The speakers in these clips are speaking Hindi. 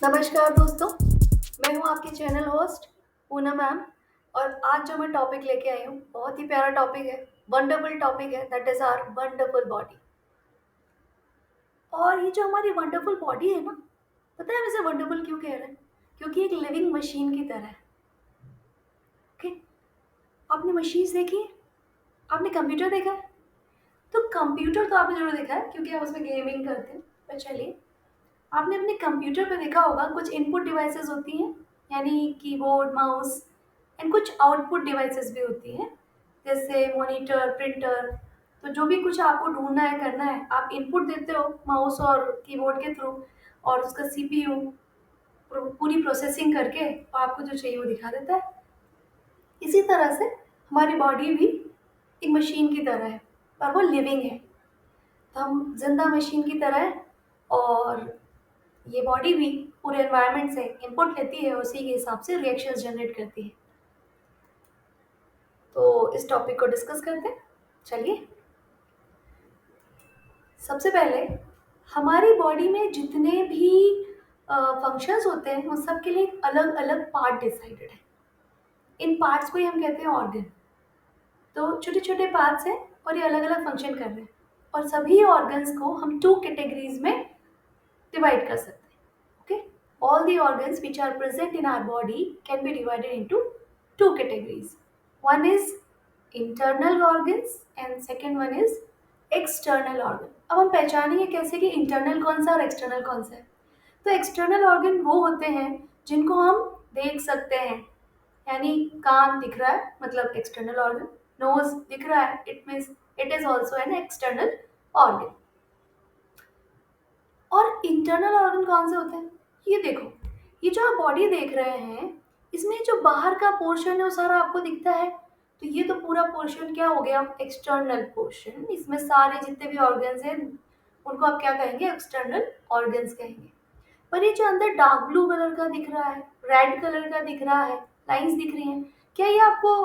नमस्कार दोस्तों, मैं हूँ आपकी चैनल होस्ट पूनम मैम। और आज जो मैं टॉपिक लेके आई हूँ बहुत ही प्यारा टॉपिक है, वंडरफुल टॉपिक है, that is our wonderful body. और ये जो हमारी वंडरफुल बॉडी है ना, पता है हम इसे वंडरफुल क्यों कह रहे हैं? क्योंकि एक लिविंग मशीन की तरह है। ओके, आपने मशीन्स देखी है? आपने कंप्यूटर देखा है? तो कंप्यूटर तो आपने जरूर देखा है क्योंकि आप उसमें गेमिंग करते हैं। पर चलिए, आपने अपने कंप्यूटर पे देखा होगा कुछ इनपुट डिवाइसेस होती हैं, यानी कीबोर्ड, माउस एंड कुछ आउटपुट डिवाइसेस भी होती हैं, जैसे मॉनिटर, प्रिंटर। तो जो भी कुछ आपको ढूंढना है, करना है, आप इनपुट देते हो माउस और कीबोर्ड के थ्रू, और उसका सीपीयू पूरी प्रोसेसिंग करके और आपको जो चाहिए वो दिखा देता है। इसी तरह से हमारी बॉडी भी एक मशीन की तरह है, पर वो लिविंग है। तो हम जिंदा मशीन की तरह है, और ये बॉडी भी पूरे एनवायरनमेंट से इनपुट लेती है और उसी के हिसाब से रिएक्शंस जनरेट करती है। तो इस टॉपिक को डिस्कस करते हैं। चलिए, सबसे पहले हमारी बॉडी में जितने भी फंक्शंस होते हैं उन सब के लिए अलग अलग पार्ट डिसाइडेड है। इन पार्ट्स को ही हम कहते हैं ऑर्गन। तो छोटे छोटे पार्ट्स हैं और ये अलग अलग फंक्शन कर रहे हैं, और सभी ऑर्गन्स को हम टू कैटेगरीज में डिवाइड कर सकते हैं। Okay, all the organs which are present in our body can be divided into two categories. One is internal organs and second one is external organ. अब हम पहचानेंगे कैसे कि इंटरनल कौन सा और एक्सटर्नल कौन सा है। तो एक्सटर्नल ऑर्गन वो होते हैं जिनको हम देख सकते हैं, यानी कान दिख रहा है मतलब एक्सटर्नल ऑर्गन, नोज दिख रहा है, it means it is also an external organ. और इंटरनल ऑर्गन कौन से होते हैं? ये देखो, ये जो आप बॉडी देख रहे हैं, इसमें जो बाहर का पोर्शन है वो सारा आपको दिखता है। तो ये तो पूरा पोर्शन क्या हो गया? External portion. इसमें सारे जितने भी ऑर्गन्स हैं उनको आप क्या कहेंगे? एक्सटर्नल ऑर्गन्स कहेंगे। पर ये जो अंदर डार्क ब्लू कलर का दिख रहा है, रेड कलर का दिख रहा है, लाइंस दिख रही हैं, क्या ये आपको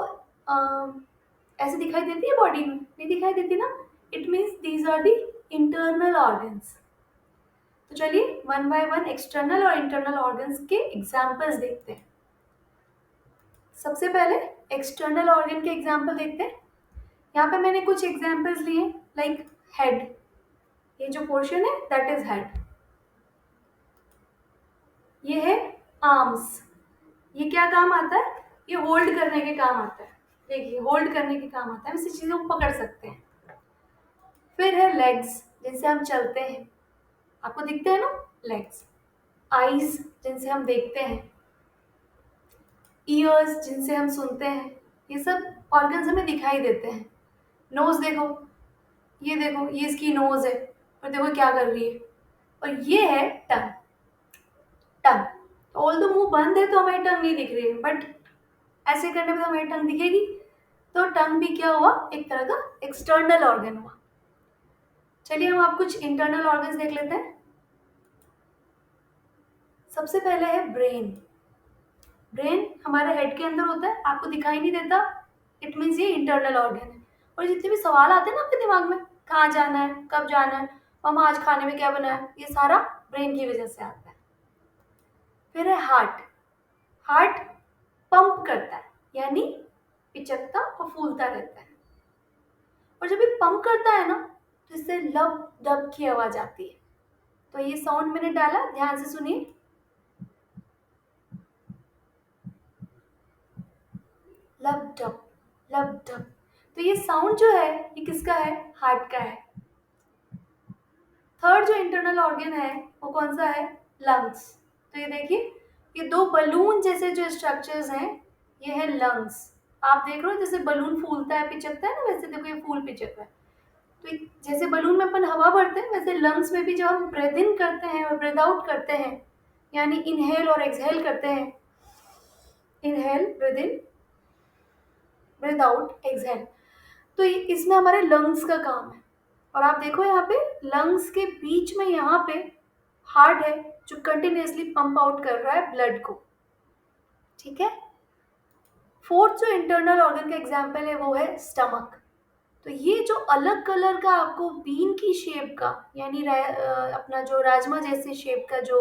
ऐसे दिखाई देती है बॉडी में? नहीं दिखाई देती ना। It means these are the internal organs. तो चलिए वन बाय वन एक्सटर्नल और इंटरनल ऑर्गन्स के एग्जाम्पल्स देखते हैं। सबसे पहले एक्सटर्नल ऑर्गन के एग्जाम्पल देखते हैं। यहाँ पे मैंने कुछ एग्जाम्पल्स लिए, लाइक हेड। ये जो पोर्शन है दैट इज हेड। ये है आर्म्स। ये क्या काम आता है? ये होल्ड करने के काम आता है। देखिए, होल्ड करने के काम आता है, हम इसी चीज़ों को पकड़ सकते हैं। फिर है लेग्स, जिनसे हम चलते हैं, आपको दिखते हैं ना लेग्स। आईज, जिनसे हम देखते हैं। ईयर्स, जिनसे हम सुनते हैं। ये सब ऑर्गन्स हमें दिखाई देते हैं। नोज देखो, ये देखो, ये इसकी नोज है और देखो क्या कर रही है। और ये है टंग। टंग, ऑल द मुंह बंद है तो हमारी टंग नहीं दिख रही है, बट ऐसे करने पे तो हमारी टंग दिखेगी। तो टंग भी क्या हुआ? एक तरह का एक्सटर्नल ऑर्गन हुआ। चलिए हम आप कुछ इंटरनल ऑर्गन्स देख लेते हैं। सबसे पहले है ब्रेन। ब्रेन हमारे हेड के अंदर होता है, आपको दिखाई नहीं देता, इट मीन्स ये इंटरनल ऑर्गन है। और जितने भी सवाल आते हैं ना आपके दिमाग में, कहाँ जाना है, कब जाना है, मामा आज खाने में क्या बना है, ये सारा ब्रेन की वजह से आता है। फिर है हार्ट। हार्ट पंप करता है, यानी पिचकता और फूलता रहता है। और जब ये पंप करता है ना, तो इससे लब डब की आवाज आती है। तो ये साउंड मैंने डाला, ध्यान से सुनिए। लब डब, लब डब। तो ये साउंड जो है ये किसका है? हार्ट का है। थर्ड जो इंटरनल ऑर्गन है वो कौन सा है? लंग्स। तो ये देखिए, ये दो बलून जैसे जो स्ट्रक्चर्स हैं, ये है लंग्स। आप देख रहे हो जैसे बलून फूलता है, पिचकता है ना, वैसे देखो ये फूल पिचक रहा है। तो जैसे बलून में अपन हवा भरते हैं, वैसे लंग्स में भी जब हम ब्रेथ इन करते हैं और ब्रेथ आउट करते हैं, यानी इनहेल और एक्सहेल करते हैं, inhale, breath in, breath out, exhale, तो इसमें हमारे लंग्स का काम है। और आप देखो यहाँ पे लंग्स के बीच में यहाँ पे हार्ट है जो कंटिन्यूसली पंप आउट कर रहा है ब्लड को। ठीक है। फोर्थ जो इंटरनल ऑर्गन का एग्जाम्पल है वो है स्टमक। तो ये जो अलग कलर का आपको बीन की शेप का, यानी अपना जो राजमा जैसे शेप का जो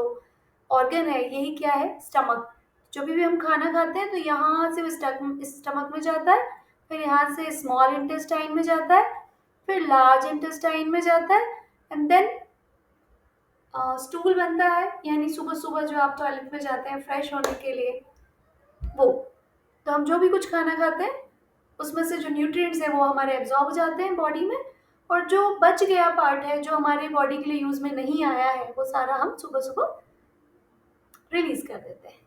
ऑर्गन है, यही क्या है, स्टमक। जो भी हम खाना खाते हैं तो यहाँ से वो स्टमक में जाता है, फिर यहाँ से स्मॉल इंटेस्टाइन में जाता है, फिर लार्ज इंटेस्टाइन में जाता है, एंड देन स्टूल बनता है, यानी सुबह सुबह जो आप टॉयलेट में जाते हैं फ्रेश होने के लिए, वो। तो हम जो भी कुछ खाना खाते हैं उसमें से जो न्यूट्रिएंट्स हैं वो हमारे एब्जॉर्ब हो जाते हैं बॉडी में, और जो बच गया पार्ट है जो हमारे बॉडी के लिए यूज में नहीं आया है वो सारा हम सुबह सुबह रिलीज कर देते हैं।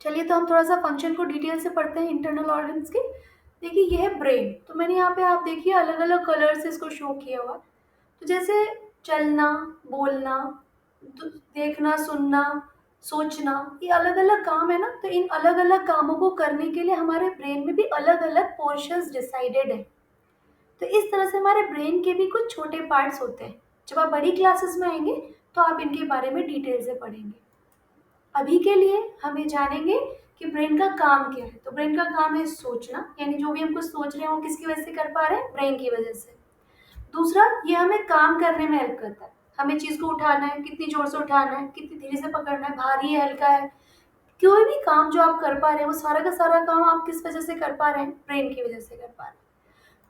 चलिए तो हम थोड़ा सा फंक्शन को डिटेल से पढ़ते हैं इंटरनल ऑर्गन्स के। देखिए ये है ब्रेन, तो मैंने यहाँ पे आप देखिए अलग अलग कलर से इसको शो किया हुआ। तो जैसे चलना, बोलना, देखना, सुनना, सोचना, ये अलग अलग काम है ना, तो इन अलग अलग कामों को करने के लिए हमारे ब्रेन में भी अलग अलग पोर्शंस डिसाइडेड है। तो इस तरह से हमारे ब्रेन के भी कुछ छोटे पार्ट्स होते हैं। जब आप बड़ी क्लासेस में आएंगे तो आप इनके बारे में डिटेल से पढ़ेंगे। अभी के लिए हमें जानेंगे कि ब्रेन का काम क्या है। तो ब्रेन का काम है सोचना, यानी जो भी हम कुछ सोच रहे हैं वो किसकी वजह से कर पा रहे हैं, ब्रेन की वजह से। दूसरा, ये हमें काम करने में हेल्प करता है। हमें चीज़ को उठाना है, कितनी जोर से उठाना है, कितनी धीरे से पकड़ना है, भारी है, हल्का है, कोई भी काम जो आप कर पा रहे हैं वो सारा का सारा काम आप किस वजह से कर पा रहे हैं, ब्रेन की वजह से कर पा रहे हैं।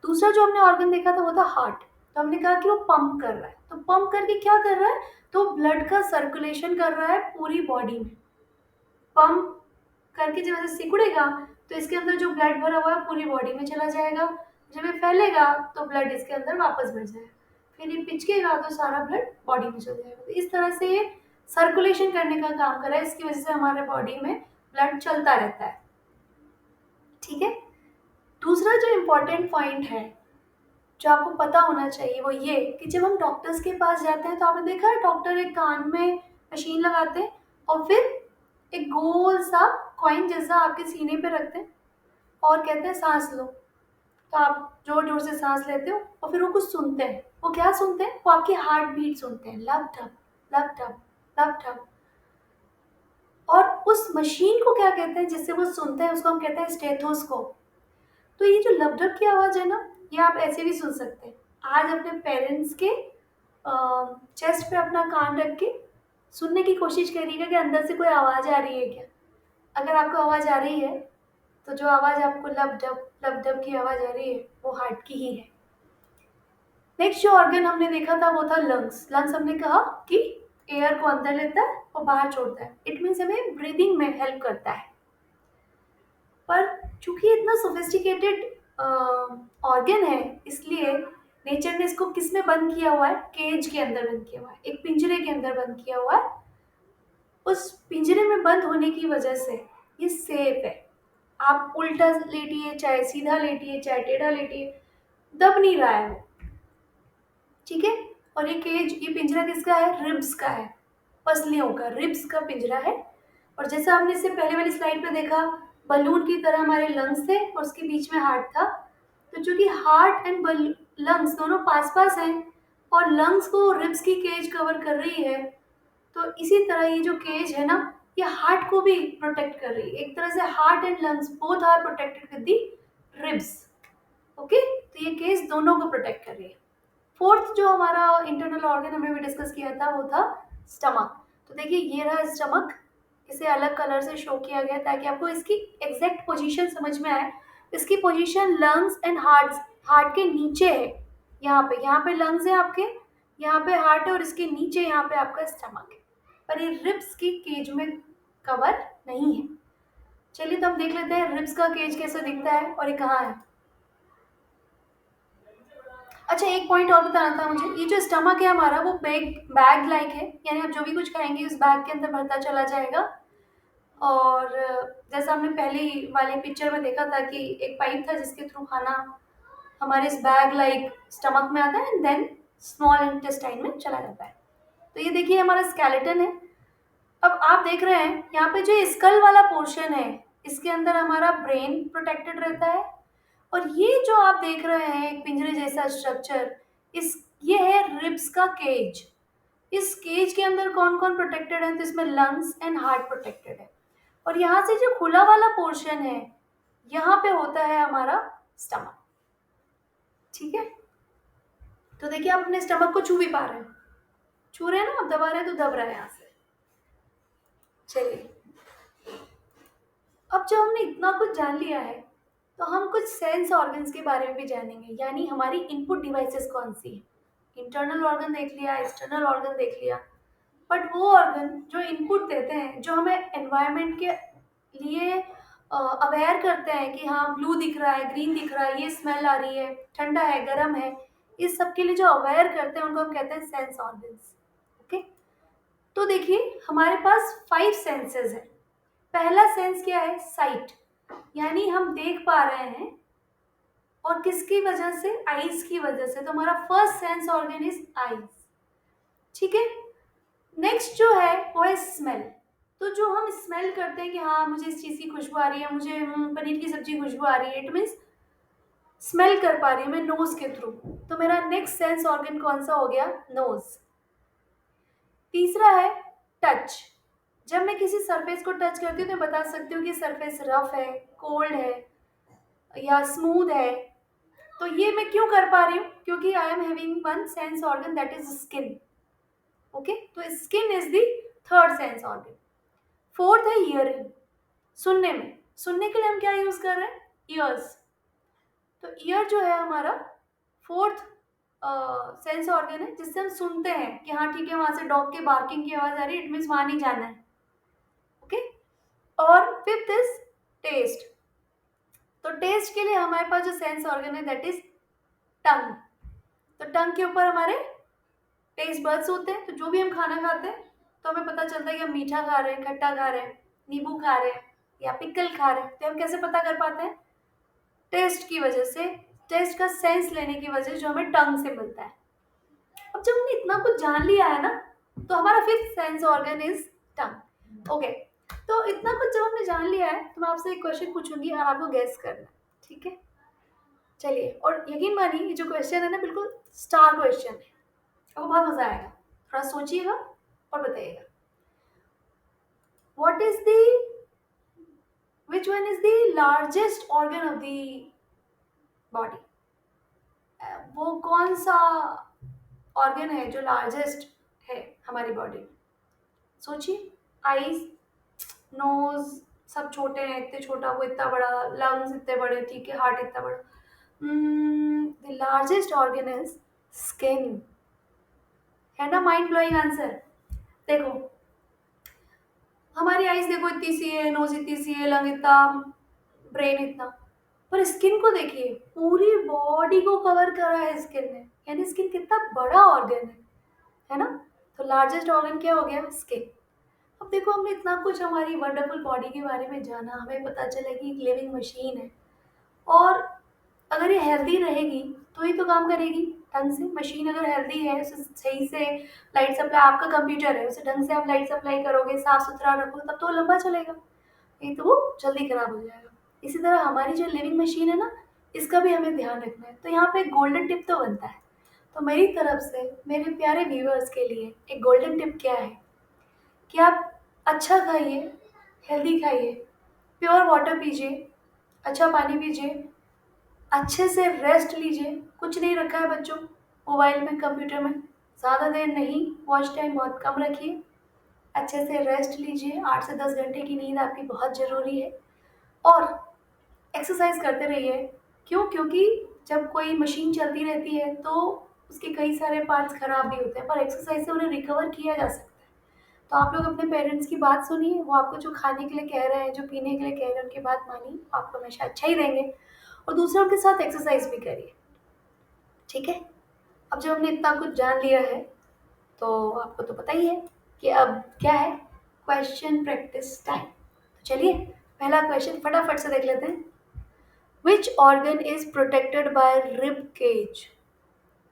दूसरा जो हमने ऑर्गन देखा था वो था हार्ट। तो हमने कहा कि वो पंप कर रहा है। तो पंप करके क्या कर रहा है, तो ब्लड का सर्कुलेशन कर रहा है पूरी बॉडी में। पंप करके जब ऐसे सिकुड़ेगा तो इसके अंदर जो ब्लड भरा हुआ है पूरी बॉडी में चला जाएगा। जब ये फैलेगा तो ब्लड इसके अंदर वापस भर जाएगा, फिर ये पिचकेगा तो सारा ब्लड बॉडी में चल जाएगा। तो इस तरह से ये सर्कुलेशन करने का काम कर रहा है, इसकी वजह से हमारे बॉडी में ब्लड चलता रहता है। ठीक है। दूसरा जो इम्पोर्टेंट पॉइंट है जो आपको पता होना चाहिए वो ये कि जब हम डॉक्टर्स के पास जाते हैं तो आपने देखा है डॉक्टर एक कान में मशीन लगाते हैं और फिर एक गोल सा कॉइन जैसा आपके सीने पे रखते हैं और कहते हैं सांस लो। तो आप जोर जोर से सांस लेते हो और फिर वो कुछ सुनते हैं। वो क्या सुनते हैं, वो आपकी हार्ट बीट सुनते हैं, लप ठप लप ठप लप ठप। और उस मशीन को क्या कहते हैं जिससे वो सुनते हैं, उसको हम कहते हैं स्टेथोस्कोप। तो ये जो लपडप की आवाज़ है ना, ये आप ऐसे भी सुन सकते हैं। आज अपने पेरेंट्स के चेस्ट पे अपना कान रख के सुनने की कोशिश करिएगा कि अंदर से कोई आवाज़ आ रही है क्या। अगर आपको आवाज़ आ रही है तो जो आवाज़ आपको लप डप की आवाज़ आ रही है वो हार्ट की ही है। नेक्स्ट जो ऑर्गन हमने देखा था वो था लंग्स। लंग्स हमने कहा कि एयर को अंदर लेता है और बाहर छोड़ता है। इट मीन्स हमें ब्रीदिंग में हेल्प करता है। पर चूंकि इतना सोफिस्टिकेटेड ऑर्गन है, इसलिए नेचर ने इसको किस में बंद किया हुआ है, केज के अंदर बंद किया हुआ है, एक पिंजरे के अंदर बंद किया हुआ है। उस पिंजरे में बंद होने की वजह से ये सेफ है। आप उल्टा लेटिए, चाहे सीधा लेटिए, चाहे टेढ़ा लेटिए, दब नहीं रहा है वो। ठीक है। और ये केज, ये पिंजरा किसका है, रिब्स का है, पसलियों का, रिब्स का पिंजरा है। और जैसा आपने इससे पहले वाली स्लाइड पे देखा, बलून की तरह हमारे लंग्स थे और उसके बीच में हार्ट था। तो चूंकि हार्ट एंड लंग्स दोनों पास पास हैं और लंग्स को रिब्स की केज कवर कर रही है, तो इसी तरह ये जो केज है ना, ये हार्ट को भी प्रोटेक्ट कर रही है। एक तरह से heart and lungs both are protected with the ribs. Okay, तो ये केज दोनों को प्रोटेक्ट कर रही है। फोर्थ जो हमारा इंटरनल ऑर्गन हमने भी डिस्कस किया था वो था स्टमक। तो देखिए ये रहा स्टमक, इसे अलग कलर से शो किया गया ताकि आपको इसकी एग्जैक्ट पोजीशन समझ में आए। इसकी पोजीशन लंग्स एंड हार्ट के नीचे है। यहाँ पे लंग्स है आपके, यहाँ पे हार्ट है और इसके नीचे यहाँ पे आपका स्टमक है, पर ये रिब्स की केज में कवर नहीं है। चलिए तो हम देख लेते हैं रिब्स का केज कैसे दिखता है और ये कहाँ है। अच्छा, एक पॉइंट और बताना था मुझे। ये जो स्टमक है हमारा वो बैग लाइक है, यानी आप जो भी कुछ खाएंगे उस बैग के अंदर भरता चला जाएगा। और जैसा हमने पहले वाले पिक्चर में देखा था कि एक पाइप था जिसके थ्रू खाना हमारे इस बैग लाइक स्टमक में आता है एंड देन स्मॉल इंटेस्टाइन में चला जाता है। तो ये देखिए हमारा स्केलेटन है। अब आप देख रहे हैं यहाँ पे जो स्कल वाला पोर्शन है इसके अंदर हमारा ब्रेन प्रोटेक्टेड रहता है। और ये जो आप देख रहे हैं एक पिंजरे जैसा स्ट्रक्चर, इस ये है रिब्स का केज। इस केज के अंदर कौन कौन प्रोटेक्टेड है, तो इसमें लंग्स एंड हार्ट प्रोटेक्टेड है। और यहाँ से जो खुला वाला पोर्शन है यहाँ पे होता है हमारा स्टमक। ठीक है। तो देखिए आप अपने स्टमक को छू भी पा रहे हैं, छू रहे हैं ना, आप दबा रहे हैं तो दब रहा है यहाँ से। चलिए, अब जब हमने इतना कुछ जान लिया है तो हम कुछ सेंस ऑर्गन्स के बारे में भी जानेंगे, यानी हमारी इनपुट डिवाइसेस कौन सी है। इंटरनल ऑर्गन देख लिया, एक्सटर्नल ऑर्गन देख लिया, बट वो ऑर्गन जो इनपुट देते हैं, जो हमें एनवायरनमेंट के लिए अवेयर करते हैं कि हाँ ब्लू दिख रहा है, ग्रीन दिख रहा है, ये स्मेल आ रही है, ठंडा है, गर्म है, इस सब के लिए जो अवेयर करते हैं उनको हम कहते हैं सेंस ऑर्गन्स। ओके, तो देखिए हमारे पास 5 सेंसेस है। पहला सेंस क्या है? साइट, यानी हम देख पा रहे हैं, और किसकी वजह से? आईज की वजह से। तो हमारा first sense organ is eyes. ठीक है, नेक्स्ट जो है वो है स्मेल। तो जो हम स्मेल करते हैं कि हाँ मुझे इस चीज़ की खुशबू आ रही है, मुझे पनीर की सब्जी खुशबू आ रही है, इट मीन्स स्मेल कर पा रही हूँ मैं नोज के थ्रू। तो मेरा नेक्स्ट सेंस ऑर्गन कौन सा हो गया? नोज। तीसरा है टच। जब मैं किसी सरफेस को टच करती हूँ तो मैं बता सकती हूँ कि सरफेस रफ है, कोल्ड है या स्मूथ है। तो ये मैं क्यों कर पा रही हूँ? क्योंकि I am having one sense organ that is skin. Okay, तो skin is the third sense organ. Fourth है हियरिंग, सुनने में। सुनने के लिए हम क्या यूज कर रहे हैं? ईयर्स। तो ईयर जो है हमारा फोर्थ सेंस ऑर्गन है, जिससे हम सुनते हैं कि हाँ ठीक है वहां से डॉग के बार्किंग की आवाज आ रही है, इट मीन्स वहां नहीं जाना है। ओके, और फिफ्थ इज टेस्ट। तो टेस्ट के लिए हमारे पास जो सेंस ऑर्गन है दैट इज टंग। तो टंग के ऊपर हमारे टेस्ट बड्स होते हैं। तो जो भी हम खाना खाते हैं तो हमें पता चलता है कि हम मीठा खा रहे हैं, खट्टा खा रहे हैं, नींबू खा रहे हैं या पिकल खा रहे हैं। तो हम कैसे पता कर पाते हैं? टेस्ट की वजह से, टेस्ट का सेंस लेने की वजह से जो हमें टंग से मिलता है। अब जब हमने इतना कुछ जान लिया है ना, तो हमारा fifth sense organ is tongue. Okay, तो इतना कुछ जब हमने जान लिया है तो मैं आपसे एक क्वेश्चन पूछूंगी और आपको गेस करना है, ठीक है? चलिए, और यकीन मानिए ये जो क्वेश्चन है ना बिल्कुल स्टार क्वेश्चन है, आपको बहुत मजा आएगा। थोड़ा सोचिएगा और बताइएगा। What is the which one is the largest organ of the body? वो कौन सा ऑर्गन है जो लार्जेस्ट है हमारी बॉडी में? सोचिए। आईज, नोज सब छोटे हैं, इतने छोटा वो इतना बड़ा, लंग्स इतने बड़े, ठीक है, हार्ट इतना बड़ा। The largest organ is skin. है ना माइंड ब्लोइंग आंसर? देखो, हमारी आईज देखो इतनी सी है, नोज इतनी सी है, लंग इतना, ब्रेन इतना, पर स्किन को देखिए, पूरी बॉडी को कवर करा है स्किन ने, यानी स्किन कितना बड़ा ऑर्गन है ना? तो लार्जेस्ट ऑर्गन क्या हो गया? स्किन। अब देखो हमने इतना कुछ हमारी वंडरफुल बॉडी के बारे में जाना, हमें पता चला कि एक लिविंग मशीन है, और अगर ये हेल्दी रहेगी तो ही तो काम करेगी ढंग से। मशीन अगर हेल्दी है, उसे सही से लाइट सप्लाई, आपका कंप्यूटर है उसे ढंग से आप लाइट सप्लाई करोगे, साफ सुथरा रखो, तब तो वो लंबा चलेगा, नहीं तो वो जल्दी खराब हो जाएगा। इसी तरह हमारी जो लिविंग मशीन है ना, इसका भी हमें ध्यान रखना है। तो यहाँ पे एक गोल्डन टिप तो बनता है। तो मेरी तरफ से मेरे प्यारे व्यूअर्स के लिए एक गोल्डन टिप क्या है कि आप अच्छा खाइए, हेल्दी खाइए, प्योर वाटर पीजिए, अच्छा पानी पीजिए, अच्छे से रेस्ट लीजिए। कुछ नहीं रखा है बच्चों मोबाइल में, कंप्यूटर में, ज़्यादा देर नहीं, वॉच टाइम बहुत कम रखिए, अच्छे से रेस्ट लीजिए। 8 से 10 घंटे की नींद आपकी बहुत ज़रूरी है, और एक्सरसाइज करते रहिए। क्यों? क्योंकि जब कोई मशीन चलती रहती है तो उसके कई सारे पार्ट्स खराब भी होते हैं, पर एक्सरसाइज से उन्हें रिकवर किया जा सकता है। तो आप लोग अपने पेरेंट्स की बात सुनिए, वो आपको जो खाने के लिए कह रहे हैं, जो पीने के लिए कह रहे हैं, उनकी बात मानिए, आपको हमेशा अच्छा ही देंगे। और दूसरों के साथ एक्सरसाइज भी करिए, ठीक है? अब जब हमने इतना कुछ जान लिया है तो आपको तो पता ही है कि अब क्या है, क्वेश्चन प्रैक्टिस टाइम। तो चलिए पहला क्वेश्चन फटाफट से देख लेते हैं। Which organ is protected by rib cage?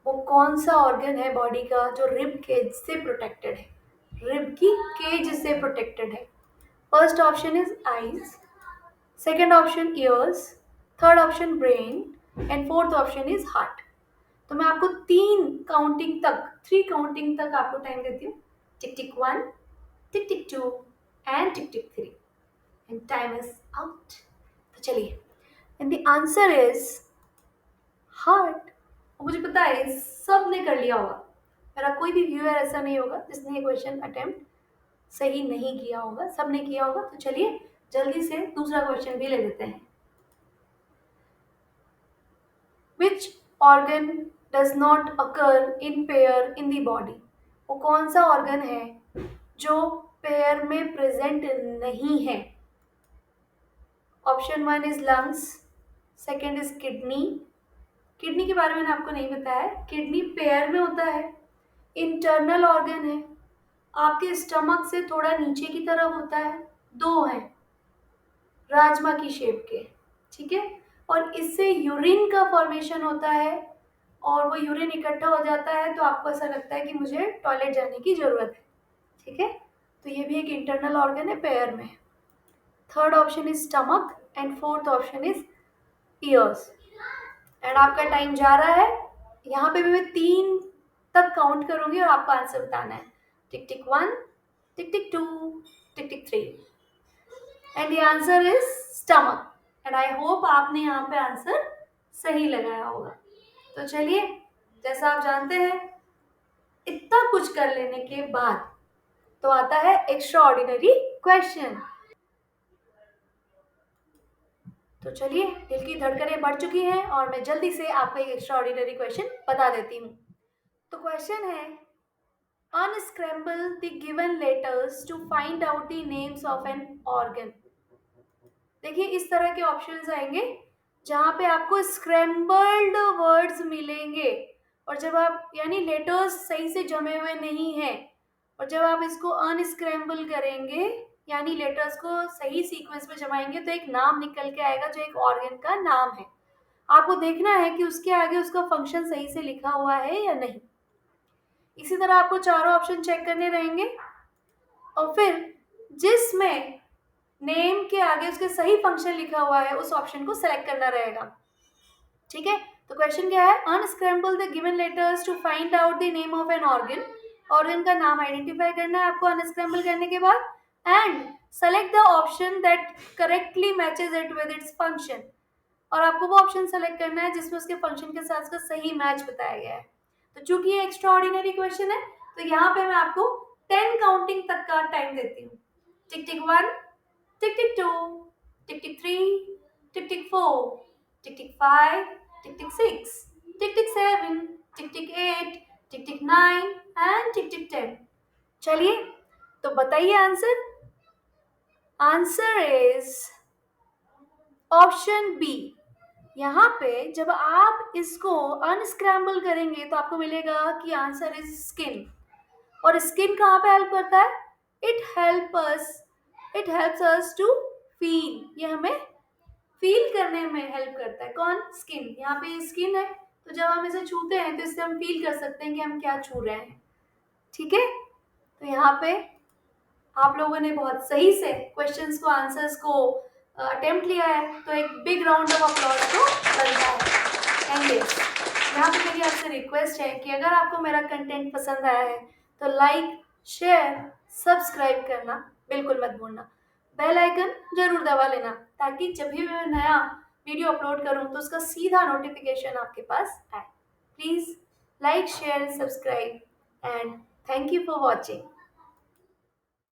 वो कौन सा ऑर्गन है बॉडी का जो रिब केज से प्रोटेक्टेड है, रिब की केज से प्रोटेक्टेड है? First option is eyes, second option ears, third option brain, and fourth option is heart. तो मैं आपको 3 काउंटिंग तक आपको टाइम देती हूँ। Tick tick 1, tick tick 2 and tick tick 3, and time is out. तो चलिए, and the answer is heart. मुझे पता है सब ने कर लिया होगा, मेरा कोई भी व्यूअर ऐसा नहीं होगा जिसने ये क्वेश्चन अटेम्प्ट सही नहीं किया होगा, सबने किया होगा। तो चलिए जल्दी से दूसरा क्वेश्चन भी ले लेते हैं। Which organ does not occur in pair in the body? वो कौन सा ऑर्गन है जो पेयर में प्रेजेंट नहीं है? Option 1 is lungs, second is kidney. Kidney के बारे में मैंने आपको नहीं बताया, किडनी पेयर में होता है, इंटरनल ऑर्गन है, आपके स्टमक से थोड़ा नीचे की तरफ होता है, दो हैं राजमा की शेप के, ठीक है। और इससे यूरिन का फॉर्मेशन होता है और वो यूरिन इकट्ठा हो जाता है तो आपको ऐसा लगता है कि मुझे टॉयलेट जाने की जरूरत है, ठीक है। तो ये भी एक इंटरनल ऑर्गन है पेयर में। Third option is stomach and fourth option is years. And आपका टाइम जा रहा है, यहाँ पे भी मैं 3 तक काउंट करूंगी और आपको आंसर बताना है। टिक tick 1, tick tick 2, tick tick 3 and the answer is stomach. And I hope आपने यहाँ पे आंसर सही लगाया होगा। तो चलिए, जैसा आप जानते हैं, इतना कुछ कर लेने के बाद तो आता है एक्स्ट्रा ऑर्डिनरी क्वेश्चन। तो चलिए, दिल की धड़कनें बढ़ चुकी हैं और मैं जल्दी से आपको एक एक्स्ट्रा ऑर्डिनरी क्वेश्चन बता देती हूँ। तो क्वेश्चन है, unscramble the given letters to find out the names of an organ। देखिए इस तरह के ऑप्शंस आएंगे जहां पे आपको स्क्रैम्बल्ड वर्ड्स मिलेंगे, और जब आप यानी लेटर्स सही से जमे हुए नहीं हैं, और जब आप इसको अनस्क्रैम्बल करेंगे यानी लेटर्स को सही सीक्वेंस में जमाएंगे तो एक नाम निकल के आएगा जो एक ऑर्गन का नाम है। आपको देखना है कि उसके आगे उसका फंक्शन सही से लिखा हुआ है या नहीं। इसी तरह आपको चारों ऑप्शन चेक करने रहेंगे और फिर जिसमें नेम के आगे उसके सही फंक्शन लिखा हुआ है उस ऑप्शन को सेलेक्ट करना रहेगा, ठीक है। तो क्वेश्चन क्या है, unscramble the given letters to find out the name of an organ. Organ का नाम आइडेंटिफाई करना है आपको अनस्क्रैम्बल करने के बाद, and select the option that correctly matches it with its function. और आपको वो ऑप्शन सेलेक्ट करना है जिसमें उसके फंक्शन के साथ उसका सही मैच बताया गया है। तो चूंकि ये एक्स्ट्रा ऑर्डिनरी क्वेश्चन है तो यहाँ पे मैं आपको 10 काउंटिंग तक का टाइम देती हूँ। Tick tick 1, tick tick 2, tick tick 3, tick tick 4, tick tick 5, tick tick 6, tick tick 7, tick tick 8, tick tick 9 and tick tick 10। चलिए तो बताइए answer. Answer is option B. यहाँ पे जब आप इसको अनस्क्रैम्बल करेंगे तो आपको मिलेगा कि आंसर इज स्किन। और स्किन कहाँ पे हेल्प करता है? It helps us to feel. ये हमें फील करने में हेल्प करता है। कौन? स्किन। यहाँ पे स्किन है तो जब हम इसे छूते हैं तो इससे हम फील कर सकते हैं कि हम क्या छू रहे हैं, ठीक है। तो यहाँ पे आप लोगों ने बहुत सही से क्वेश्चंस को आंसर्स को अटेम्प्ट लिया है तो एक बिग राउंड ऑफ अप्लॉज तो बनता है। एंड यहाँ पे मेरी आपसे रिक्वेस्ट है कि अगर आपको मेरा कंटेंट पसंद आया है तो लाइक, शेयर, सब्सक्राइब करना बिल्कुल मत भूलना। बेल आइकन जरूर दबा लेना ताकि जब भी मैं नया वीडियो अपलोड करूँ तो उसका सीधा नोटिफिकेशन आपके पास आए। Please like, share, subscribe and thank you for watching.